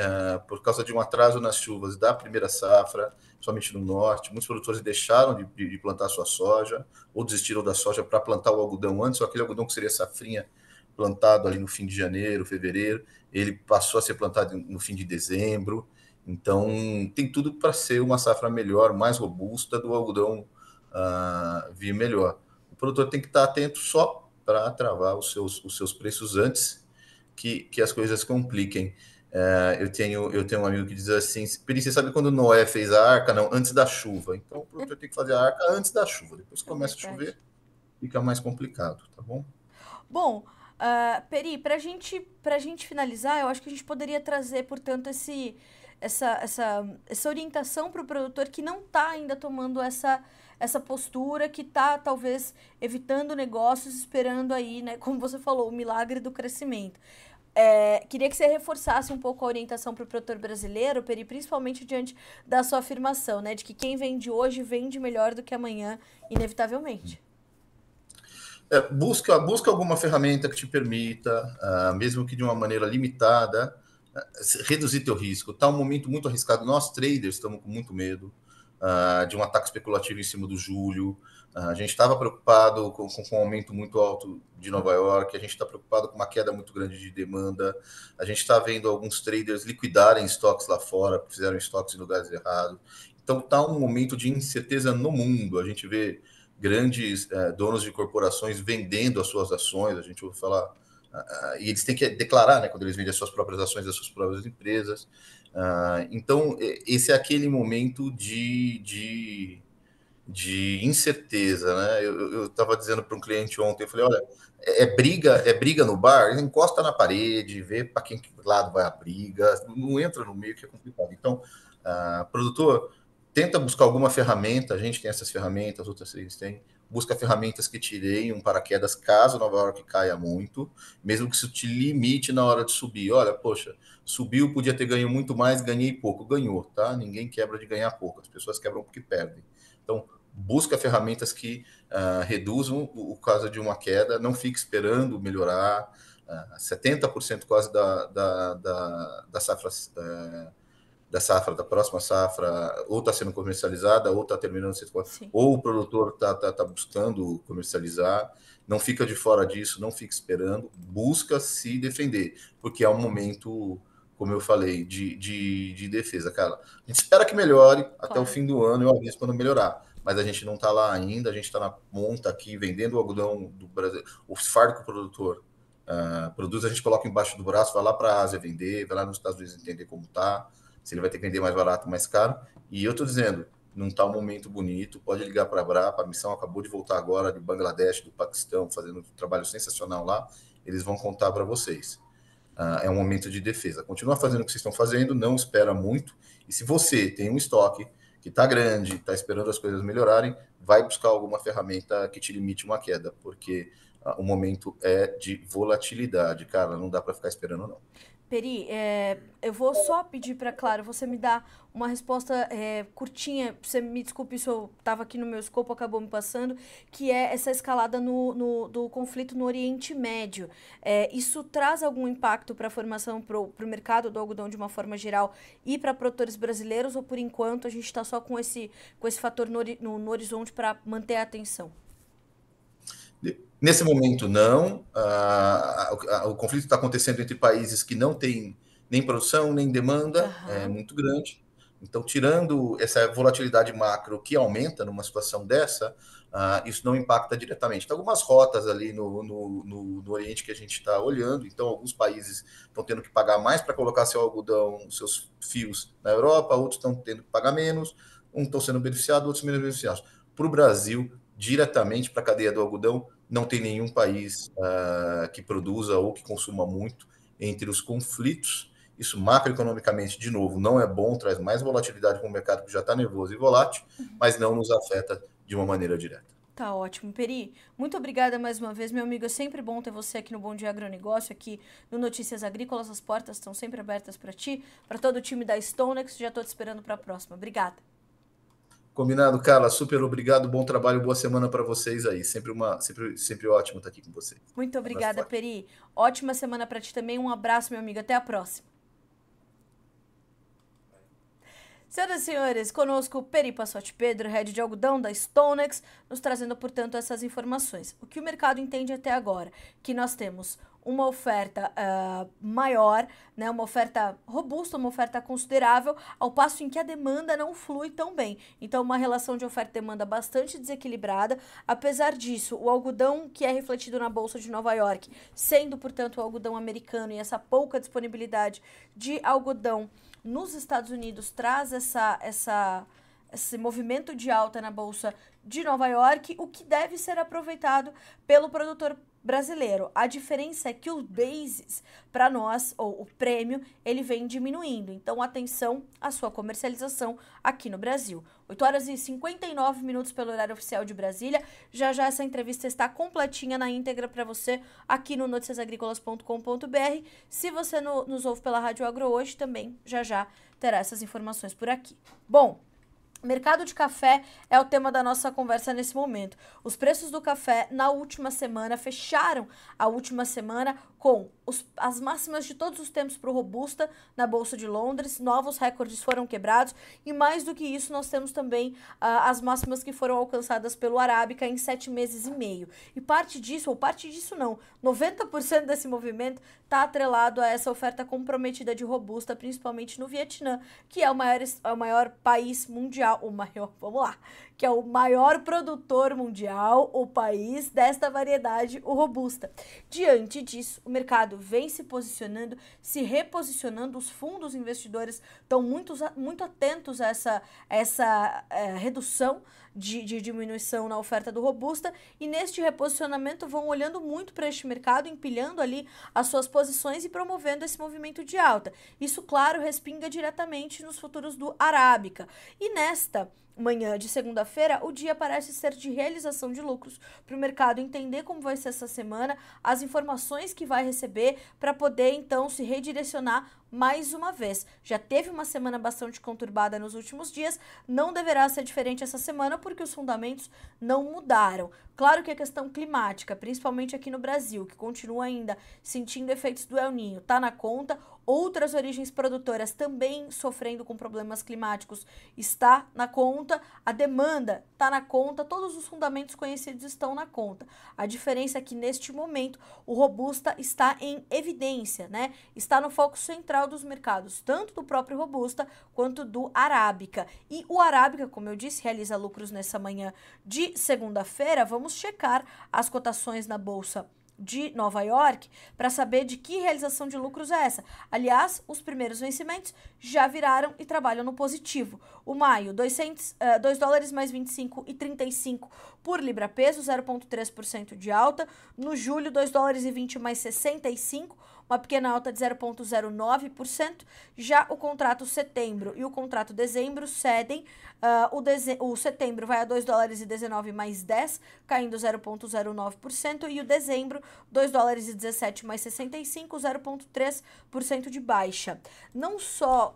por causa de um atraso nas chuvas da primeira safra, somente no norte. Muitos produtores deixaram de plantar sua soja, ou desistiram da soja para plantar o algodão antes, ou aquele algodão que seria safrinha, plantado ali no fim de janeiro, fevereiro, ele passou a ser plantado no fim de dezembro. Então, tem tudo para ser uma safra melhor, mais robusta, do algodão vir melhor. O produtor tem que estar atento só para travar os seus preços antes que as coisas compliquem. Eu tenho um amigo que diz assim, Peri, você sabe quando Noé fez a arca? Não, antes da chuva. Então, o produtor tem que fazer a arca antes da chuva. Depois que começa a chover, fica mais complicado, tá bom?
Bom, Peri, para a gente finalizar, eu acho que a gente poderia trazer, portanto, essa orientação para o produtor que não está ainda tomando essa postura, que está talvez evitando negócios, esperando aí, né, como você falou, o milagre do crescimento. Queria que você reforçasse um pouco a orientação para o produtor brasileiro, Peri, principalmente diante da sua afirmação, né, de que quem vende hoje vende melhor do que amanhã, inevitavelmente.
Busca alguma ferramenta que te permita, mesmo que de uma maneira limitada, reduzir teu risco. Está um momento muito arriscado. Nós, traders, estamos com muito medo de um ataque especulativo em cima do julho. A gente estava preocupado com um aumento muito alto de Nova York, a gente está preocupado com uma queda muito grande de demanda, a gente está vendo alguns traders liquidarem estoques lá fora, fizeram estoques em lugares errados. Então está um momento de incerteza no mundo. A gente vê grandes donos de corporações vendendo as suas ações, a gente ouve falar, e eles têm que declarar, né, quando eles vendem as suas próprias ações das suas próprias empresas. Então, esse é aquele momento de incerteza, né? Eu estava dizendo para um cliente ontem, eu falei, olha, briga no bar, encosta na parede, vê para quem lado vai a briga, não entra no meio, que é complicado. Então, produtor, tenta buscar alguma ferramenta, a gente tem essas ferramentas, outras vocês têm, busca ferramentas que tirem um paraquedas caso Nova York caia muito, mesmo que isso te limite na hora de subir. Olha, poxa, subiu, podia ter ganho muito mais, ganhei pouco. Ganhou, tá? Ninguém quebra de ganhar pouco, as pessoas quebram porque perdem. Então, busca ferramentas que reduzam o caso de uma queda, não fique esperando melhorar. 70% quase da safra, da próxima safra, ou está sendo comercializada, ou está terminando de ser, ou o produtor está buscando comercializar. Não fica de fora disso, não fica esperando, busca se defender, porque é um momento, como eu falei, de defesa, cara. A gente espera que melhore até o fim do ano, eu aviso quando melhorar. Mas a gente não está lá ainda, a gente está na ponta aqui, vendendo o algodão do Brasil. O fardo que o produtor produz, a gente coloca embaixo do braço, vai lá para a Ásia vender, vai lá nos Estados Unidos entender como está, se ele vai ter que vender mais barato, mais caro. E eu estou dizendo, não está um momento bonito, pode ligar para a Brapa, a missão acabou de voltar agora de Bangladesh, do Paquistão, fazendo um trabalho sensacional lá, eles vão contar para vocês. É um momento de defesa. Continua fazendo o que vocês estão fazendo, não espera muito, e se você tem um estoque que está grande, está esperando as coisas melhorarem, vai buscar alguma ferramenta que te limite uma queda, porque o momento é de volatilidade, cara, não dá para ficar esperando, não.
Peri, eu vou só pedir para, claro, você me dar uma resposta curtinha, você me desculpe se eu estava aqui no meu escopo, acabou me passando, que é essa escalada do conflito no Oriente Médio. Isso traz algum impacto para a formação, para o mercado do algodão de uma forma geral e para produtores brasileiros, ou por enquanto a gente está só com esse fator no horizonte para manter a atenção?
Nesse momento, não. O conflito está acontecendo entre países que não têm nem produção, nem demanda, é muito grande. Então, tirando essa volatilidade macro que aumenta numa situação dessa, isso não impacta diretamente. Tem algumas rotas ali no Oriente que a gente está olhando. Então, alguns países estão tendo que pagar mais para colocar seu algodão, seus fios na Europa, outros estão tendo que pagar menos, uns estão sendo beneficiados, outros menos beneficiados. Para o Brasil, diretamente para a cadeia do algodão, não tem nenhum país que produza ou que consuma muito entre os conflitos. Isso macroeconomicamente, de novo, não é bom, traz mais volatilidade para o mercado que já está nervoso e volátil, mas não nos afeta de uma maneira direta.
Tá ótimo. Peri, muito obrigada mais uma vez, meu amigo. É sempre bom ter você aqui no Bom Dia Agronegócio, aqui no Notícias Agrícolas. As portas estão sempre abertas para ti, para todo o time da Stonex. Já estou te esperando para a próxima. Obrigada.
Combinado, Carla. Super obrigado. Bom trabalho, boa semana para vocês aí. Sempre ótimo estar aqui com vocês.
Muito obrigada, Peri. Ótima semana para ti também. Um abraço, meu amigo. Até a próxima. Senhoras e senhores, conosco Peri Passotti Pedro, head de algodão da Stonex, nos trazendo, portanto, essas informações. O que o mercado entende até agora? Que nós temos uma oferta maior, né, uma oferta robusta, uma oferta considerável, ao passo em que a demanda não flui tão bem. Então, uma relação de oferta e demanda bastante desequilibrada. Apesar disso, o algodão que é refletido na Bolsa de Nova York, sendo, portanto, o algodão americano e essa pouca disponibilidade de algodão nos Estados Unidos, traz esse movimento de alta na Bolsa de Nova York, o que deve ser aproveitado pelo produtor brasileiro. A diferença é que os bases, para nós, ou o prêmio, ele vem diminuindo. Então, atenção à sua comercialização aqui no Brasil. 8 horas e 59 minutos pelo horário oficial de Brasília. Já já essa entrevista está completinha na íntegra para você aqui no noticiasagricolas.com.br. Se você nos ouve pela Rádio Agro hoje, também já já terá essas informações por aqui. Bom, mercado de café é o tema da nossa conversa nesse momento. Os preços do café na última semana fecharam a última semana com as máximas de todos os tempos para o Robusta na Bolsa de Londres. Novos recordes foram quebrados e mais do que isso nós temos também as máximas que foram alcançadas pelo Arábica em 7 meses e meio. E parte disso 90% desse movimento está atrelado a essa oferta comprometida de Robusta, principalmente no Vietnã, que é o maior país mundial, que é o maior produtor mundial, o país desta variedade, o Robusta. Diante disso, o mercado vem se posicionando, se reposicionando, os fundos investidores estão muito atentos a essa redução de diminuição na oferta do Robusta, e neste reposicionamento vão olhando muito para este mercado, empilhando ali as suas posições e promovendo esse movimento de alta. Isso, claro, respinga diretamente nos futuros do Arábica. E nesta manhã de segunda-feira, o dia parece ser de realização de lucros para o mercado entender como vai ser essa semana, as informações que vai receber para poder então se redirecionar mais uma vez. Já teve uma semana bastante conturbada nos últimos dias, não deverá ser diferente essa semana porque os fundamentos não mudaram. Claro que a questão climática, principalmente aqui no Brasil, que continua ainda sentindo efeitos do El Niño, está na conta. Outras origens produtoras também sofrendo com problemas climáticos, está na conta. A demanda está na conta, todos os fundamentos conhecidos estão na conta. A diferença é que neste momento o Robusta está em evidência, né? Está no foco central dos mercados, tanto do próprio Robusta quanto do Arábica. E o Arábica, como eu disse, realiza lucros nessa manhã de segunda-feira. Vamos checar as cotações na Bolsa de Nova York para saber de que realização de lucros é essa. Aliás, os primeiros vencimentos já viraram e trabalham no positivo. O maio, 2 dólares mais 25,35 por libra peso, 0,3% de alta. No julho, 2 dólares e 20 mais 65, uma pequena alta de 0,09%. Já o contrato setembro e o contrato dezembro cedem. O setembro vai a 2 dólares e 19 mais 10, caindo 0,09%, e o dezembro 2 dólares e 17 mais 65, 0,3% de baixa. Não só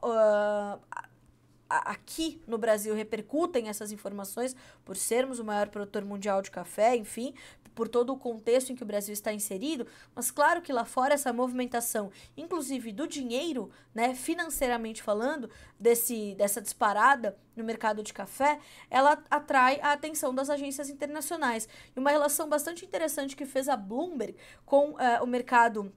aqui no Brasil repercutem essas informações por sermos o maior produtor mundial de café, enfim, por todo o contexto em que o Brasil está inserido, mas claro que lá fora essa movimentação, inclusive do dinheiro, né, financeiramente falando, dessa disparada no mercado de café, ela atrai a atenção das agências internacionais. E uma relação bastante interessante que fez a Bloomberg com o mercado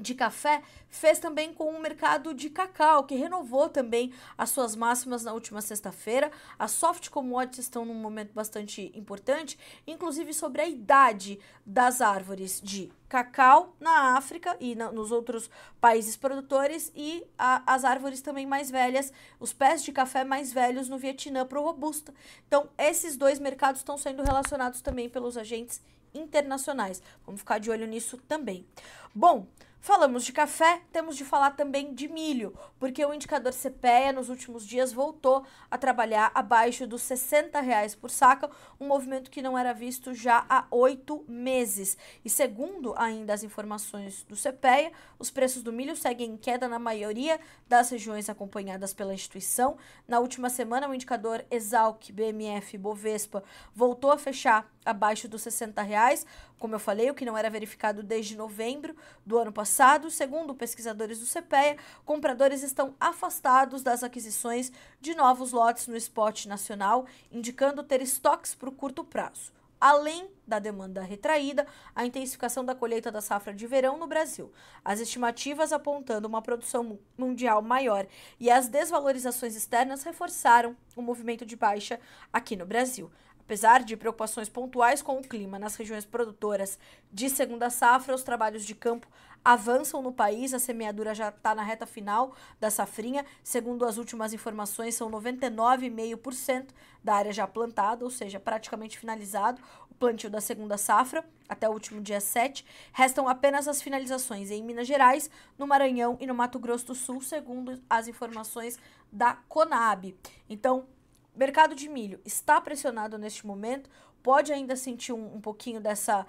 de café, fez também com o mercado de cacau, que renovou também as suas máximas na última sexta-feira. As soft commodities estão num momento bastante importante, inclusive sobre a idade das árvores de cacau na África e nos outros países produtores, e as árvores também mais velhas, os pés de café mais velhos no Vietnã para o Robusta. Então, esses dois mercados estão sendo relacionados também pelos agentes internacionais. Vamos ficar de olho nisso também. Bom, falamos de café, temos de falar também de milho, porque o indicador CPEA nos últimos dias voltou a trabalhar abaixo dos R$60 por saca, um movimento que não era visto já há 8 meses. E segundo ainda as informações do CPEA, os preços do milho seguem em queda na maioria das regiões acompanhadas pela instituição. Na última semana, o indicador Esalq, BMF, Bovespa voltou a fechar abaixo dos R$60, como eu falei, o que não era verificado desde novembro do ano passado. Segundo pesquisadores do CPEA, compradores estão afastados das aquisições de novos lotes no spot nacional, indicando ter estoques para o curto prazo. Além da demanda retraída, a intensificação da colheita da safra de verão no Brasil, as estimativas apontando uma produção mundial maior e as desvalorizações externas reforçaram o movimento de baixa aqui no Brasil. Apesar de preocupações pontuais com o clima nas regiões produtoras de segunda safra, os trabalhos de campo avançam no país. A semeadura já está na reta final da safrinha. Segundo as últimas informações, são 99,5% da área já plantada, ou seja, praticamente finalizado o plantio da segunda safra até o último dia 7. Restam apenas as finalizações em Minas Gerais, no Maranhão e no Mato Grosso do Sul, segundo as informações da Conab. Então, o mercado de milho está pressionado neste momento, pode ainda sentir um pouquinho dessa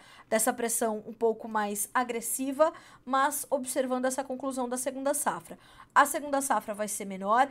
pressão um pouco mais agressiva, mas observando essa conclusão da segunda safra. A segunda safra vai ser menor,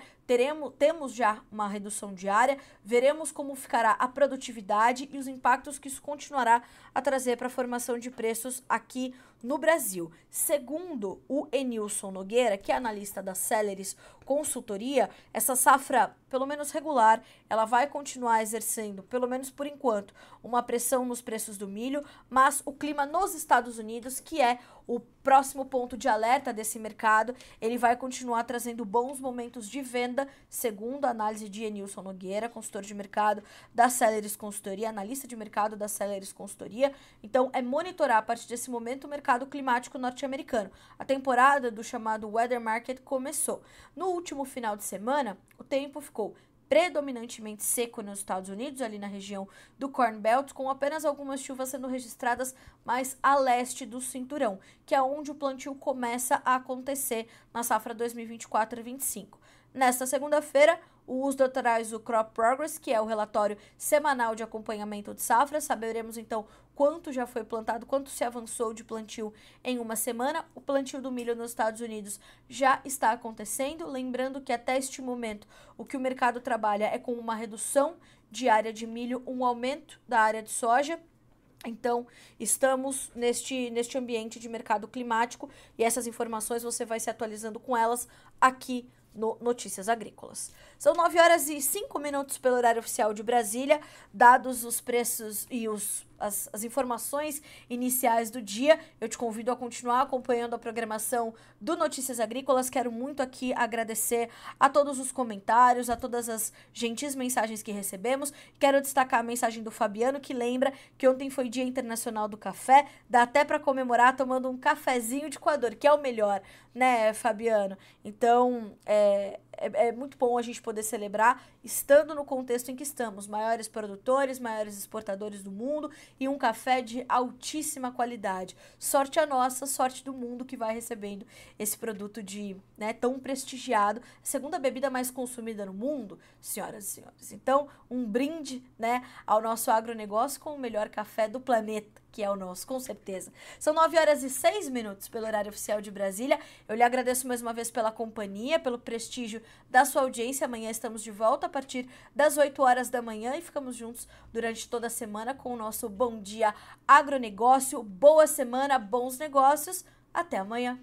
temos já uma redução diária, veremos como ficará a produtividade e os impactos que isso continuará a trazer para a formação de preços aqui no Brasil. Segundo o Enilson Nogueira, que é analista da Celeris Consultoria, essa safra, pelo menos regular, ela vai continuar exercendo, pelo menos por enquanto, uma pressão nos preços do milho, mas o clima nos Estados Unidos, que é o próximo ponto de alerta desse mercado, ele vai continuar trazendo bons momentos de venda, segundo a análise de Enilson Nogueira, consultor de mercado da Celeris Consultoria, analista de mercado da Celeris Consultoria. Então, é monitorar a partir desse momento o mercado climático norte-americano. A temporada do chamado Weather Market começou. No último final de semana, o tempo ficou predominantemente seco nos Estados Unidos, ali na região do Corn Belt, com apenas algumas chuvas sendo registradas mais a leste do cinturão, que é onde o plantio começa a acontecer na safra 2024-25. Nesta segunda-feira, os doutorais do Crop Progress, que é o relatório semanal de acompanhamento de safra. Saberemos então quanto já foi plantado, quanto se avançou de plantio em uma semana. O plantio do milho nos Estados Unidos já está acontecendo. Lembrando que até este momento o que o mercado trabalha é com uma redução de área de milho, um aumento da área de soja. Então, estamos neste ambiente de mercado climático e essas informações você vai se atualizando com elas aqui no Notícias Agrícolas. São 9 horas e 5 minutos pelo horário oficial de Brasília, dados os preços e as informações iniciais do dia. Eu te convido a continuar acompanhando a programação do Notícias Agrícolas. Quero muito aqui agradecer a todos os comentários, a todas as gentis mensagens que recebemos. Quero destacar a mensagem do Fabiano, que lembra que ontem foi Dia Internacional do Café. Dá até para comemorar tomando um cafezinho de coador, que é o melhor, né, Fabiano? Então, é muito bom a gente poder celebrar estando no contexto em que estamos. Maiores produtores, maiores exportadores do mundo e um café de altíssima qualidade. Sorte a nossa, sorte do mundo que vai recebendo esse produto tão prestigiado. A segunda bebida mais consumida no mundo, senhoras e senhores. Então, um brinde, ao nosso agronegócio com o melhor café do planeta, que é o nosso, com certeza. São 9 horas e 6 minutos pelo horário oficial de Brasília. Eu lhe agradeço mais uma vez pela companhia, pelo prestígio da sua audiência. Amanhã estamos de volta a partir das 8 horas da manhã e ficamos juntos durante toda a semana com o nosso Bom Dia Agronegócio. Boa semana, bons negócios. Até amanhã.